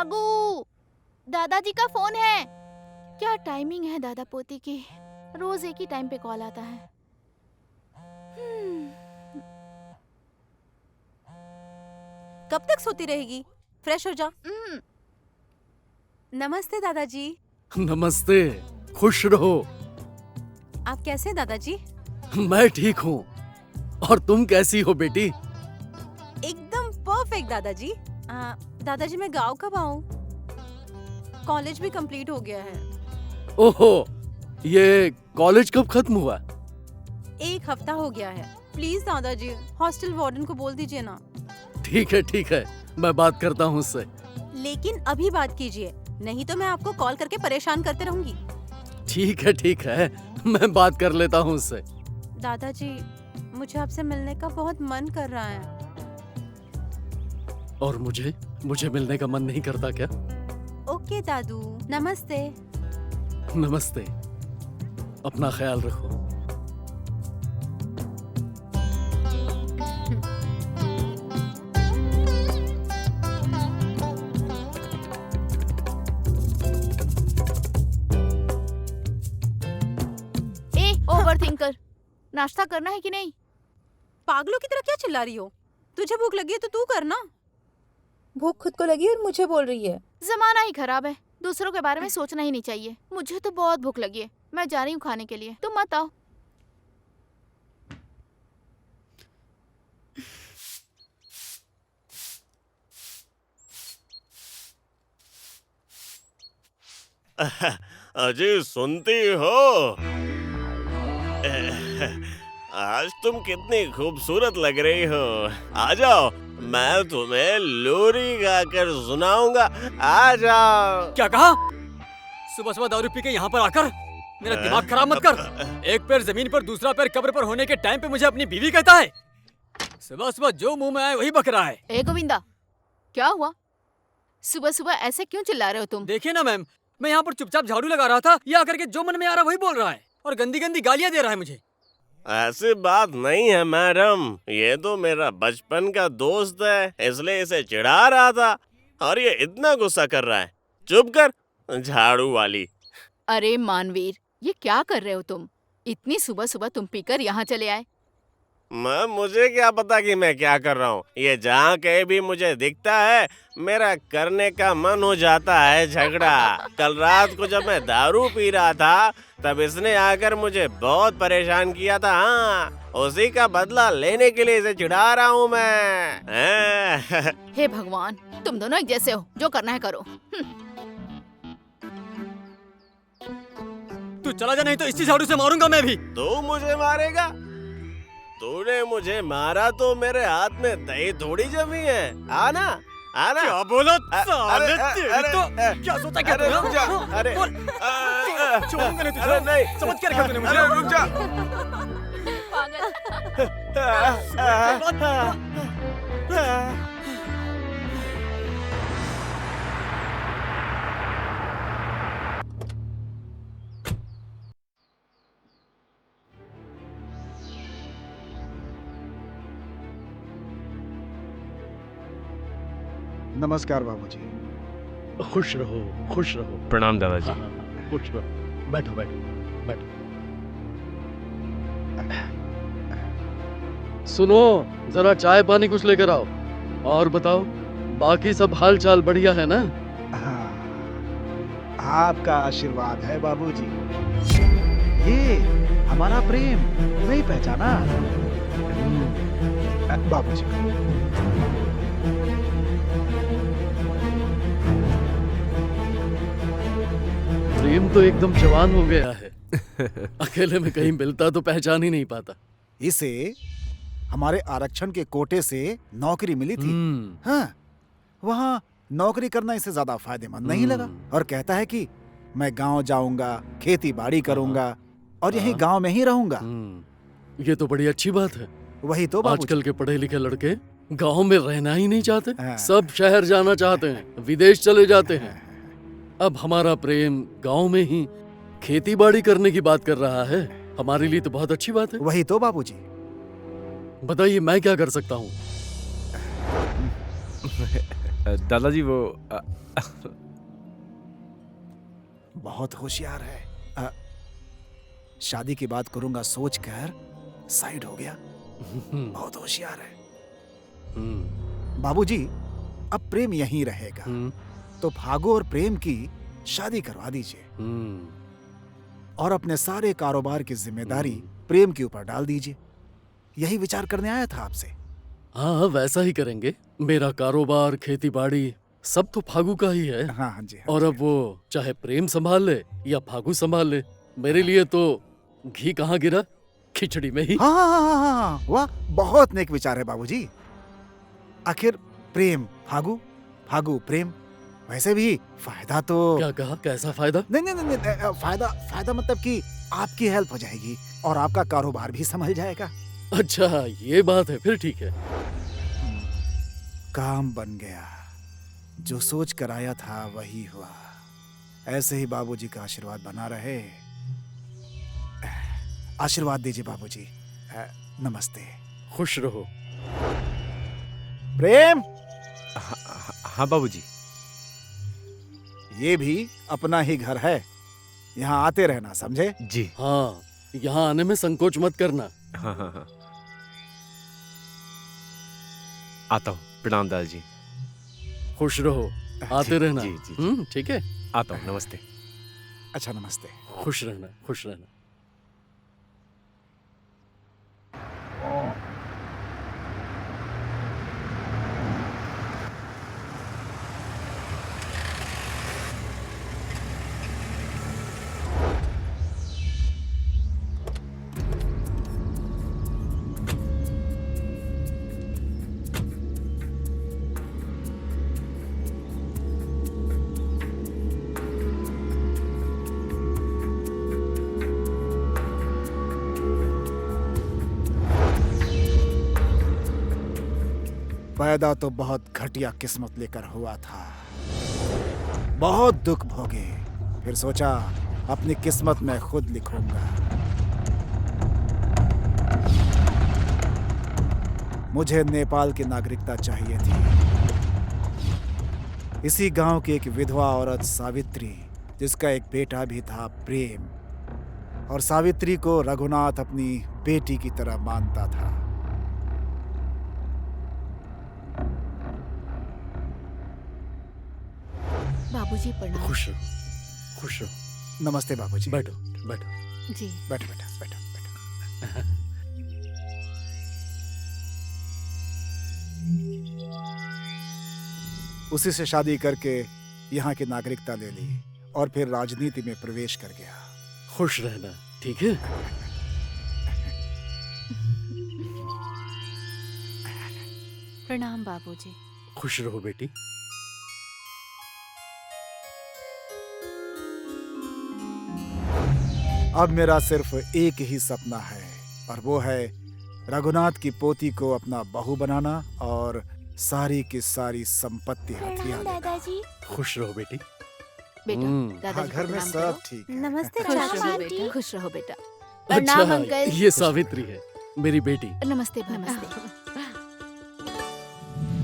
जागू, दादाजी का फोन है। क्या टाइमिंग है दादा पोती की, रोज एक ही टाइम पे कॉल आता है। कब तक सोती रहेगी? फ्रेश हो जा। नमस्ते दादाजी। नमस्ते, खुश रहो। आप कैसे हैं दादाजी? मैं ठीक हूँ, और तुम कैसी हो बेटी? एकदम परफेक्ट दादाजी। दादाजी मैं गांव कब आऊँ? कॉलेज भी कंप्लीट हो गया है। ओहो, ये कॉलेज कब खत्म हुआ? 1 हफ्ता हो गया है। प्लीज दादाजी हॉस्टल वार्डन को बोल दीजिए ना। ठीक है, मैं बात करता हूँ उससे। लेकिन अभी बात कीजिए, नहीं तो मैं आपको कॉल करके परेशान करते रहूंगी। ठीक है, मैं बात कर लेता हूँ उससे। दादाजी मुझे आपसे मिलने का बहुत मन कर रहा है। और मुझे मिलने का मन नहीं करता क्या? ओके दादू, नमस्ते। नमस्ते, अपना ख्याल रखो। ओवरथिंकर, नाश्ता करना है कि नहीं? पागलों की तरह क्या चिल्ला रही हो? तुझे भूख लगी है तो तू करना। भूख खुद को लगी और मुझे बोल रही है। जमाना ही खराब है, दूसरों के बारे में सोचना ही नहीं चाहिए। मुझे तो बहुत भूख लगी है, मैं जा रही हूँ खाने के लिए, तुम मत आओ। अजय सुनती हो? आज तुम कितनी खूबसूरत लग रही हो। आ जाओ, मैं तुम्हें लोरी गाकर सुनाऊंगा। आ जाओ। क्या कहा? सुबह सुबह दारू पी के यहाँ पर आकर मेरा दिमाग खराब मत कर। एक पैर जमीन पर दूसरा पैर कब्र पर होने के टाइम पे मुझे अपनी बीवी कहता है। सुबह सुबह जो मुंह में आए वही बक रहा है। ए गोविंदा, क्या हुआ? सुबह सुबह ऐसे क्यों चिल्ला रहे हो तुम? देखिए ना मैम, मैं यहाँ पर चुपचाप झाड़ू लगा रहा था, ये आकर के जो मन में आ रहा वही बोल रहा है और गंदी गंदी गालियाँ दे रहा है मुझे। ऐसी बात नहीं है मैडम, ये तो मेरा बचपन का दोस्त है, इसलिए इसे चिढ़ा रहा था और ये इतना गुस्सा कर रहा है। चुप कर झाड़ू वाली। अरे मानवीर, ये क्या कर रहे हो तुम? इतनी सुबह सुबह तुम पीकर यहाँ चले आए। मुझे क्या पता कि मैं क्या कर रहा हूँ। ये जहाँ कहीं भी मुझे दिखता है मेरा करने का मन हो जाता है झगड़ा। कल रात को जब मैं दारू पी रहा था तब इसने आकर मुझे बहुत परेशान किया था। हाँ, उसी का बदला लेने के लिए इसे चिढ़ा रहा हूँ मैं। हे भगवान, तुम दोनों एक जैसे हो, जो करना है करो। तू चला जा, नहीं तो इसी झाड़ू से मारूंगा मैं भी। तू मुझे मारेगा? तूने मुझे मारा तो मेरे हाथ में दही थोड़ी जमी है। आना आना। क्या बोला? अरे क्या सोचा क्या अरे रुक जा। अरे छोड़ूंगा नहीं तुझे। अरे नहीं, समझ क्या रखा तूने मुझे? अरे रुक जा। नमस्कार बाबूजी। खुश रहो, खुश रहो। प्रणाम दादाजी। हाँ, खुश रहो। बैठो बैठो बैठो। सुनो, जरा चाय पानी कुछ लेकर आओ। और बताओ, बाकी सब हाल चाल बढ़िया है ना? हाँ, आपका आशीर्वाद है बाबूजी। ये हमारा प्रेम नहीं पहचाना बाबूजी? प्रेम तो एकदम जवान हो गया है। अकेले में कहीं मिलता तो पहचान ही नहीं पाता। इसे हमारे आरक्षण के कोटे से नौकरी मिली थी। हाँ, वहाँ नौकरी करना इसे ज्यादा फायदेमंद नहीं लगा और कहता है कि मैं गांव जाऊंगा, खेती बाड़ी करूंगा और यहीं गांव में ही रहूंगा। ये तो बड़ी अच्छी बात है। वही तो बाबूजी। आजकल के पढ़े लिखे लड़के गांव में रहना ही नहीं चाहते। हाँ। सब शहर जाना चाहते हैं, विदेश चले जाते हैं। अब हमारा प्रेम गांव में ही खेती बाड़ी करने की बात कर रहा है। हमारे लिए तो बहुत अच्छी बात है। वही तो बाबूजी। बताइए, मैं क्या कर सकता हूँ? दादाजी वो बहुत होशियार है। शादी की बात करूंगा सोचकर साइड हो गया। बहुत होशियार है। बाबूजी, अब प्रेम यहीं रहेगा, तो फागू और प्रेम की शादी करवा दीजिए और अपने सारे कारोबार की जिम्मेदारी प्रेम के ऊपर डाल दीजिए। यही विचार करने आया था आपसे। हाँ, वैसा ही करेंगे। मेरा कारोबार, खेती बाड़ी सब तो फागू का ही है। हाँ हाँ जी, हाँ और जी। अब वो चाहे प्रेम संभाल ले या फागू संभाल ले, मेरे लिए तो घी कहाँ गिरा, खिचड़ी में ही। हाँ हाँ हाँ हाँ हाँ हाँ, वाह, बहुत नेक विचार है बाबूजी। आखिर प्रेम फागू, फागू प्रेम, वैसे भी फायदा तो क्या कहा, कैसा फायदा? नहीं नहीं नहीं, नहीं फायदा फायदा मतलब कि आपकी हेल्प हो जाएगी और आपका कारोबार भी संभल जाएगा। अच्छा, ये बात है, फिर ठीक है। काम बन गया। जो सोच कर आया था वही हुआ। ऐसे ही बाबूजी का आशीर्वाद बना रहे। आशीर्वाद दीजिए बाबूजी। नमस्ते। खुश रहो। प्रेम, हाँ बाबूजी। ये भी अपना ही घर है, यहाँ आते रहना, समझे? जी। हाँ, यहाँ आने में संकोच मत करना। हाँ हाँ हाँ, आता हूँ। प्रणाम दादाजी। खुश रहो, आते रहना। जी, जी, जी। ठीक है, आता हूँ। नमस्ते। अच्छा, नमस्ते। खुश रहना, खुश रहना। पैदा तो बहुत घटिया किस्मत लेकर हुआ था, बहुत दुख भोगे, फिर सोचा अपनी किस्मत मैं खुद लिखूंगा। मुझे नेपाल की नागरिकता चाहिए थी। इसी गांव की एक विधवा औरत सावित्री, जिसका एक बेटा भी था प्रेम, और सावित्री को रघुनाथ अपनी बेटी की तरह मानता था। बाबूजी प्रणाम। खुश रहो, खुश रहो। नमस्ते बाबूजी। बैठो, बैठो। जी। बैठो बेटा, बैठो बैठो। उसी से शादी करके यहाँ की नागरिकता ले ली और फिर राजनीति में प्रवेश कर गया। खुश रहना, ठीक है? प्रणाम बाबूजी। खुश रहो बेटी। अब मेरा सिर्फ एक ही सपना है, और वो है रघुनाथ की पोती को अपना बहू बनाना और सारी की सारी संपत्ति हथिया लेना। दादाजी। खुश रहो बेटी। बेटा, हम्म। दादाजी हाँ, को घर में प्रणाम सब करो। ठीक है। नमस्ते खुश चाची। रहो बेटा, खुश रहो बेटा। प्रणाम अच्छा, अंकल। ये सावित्री है, मेरी बेटी। नमस्ते नमस्ते।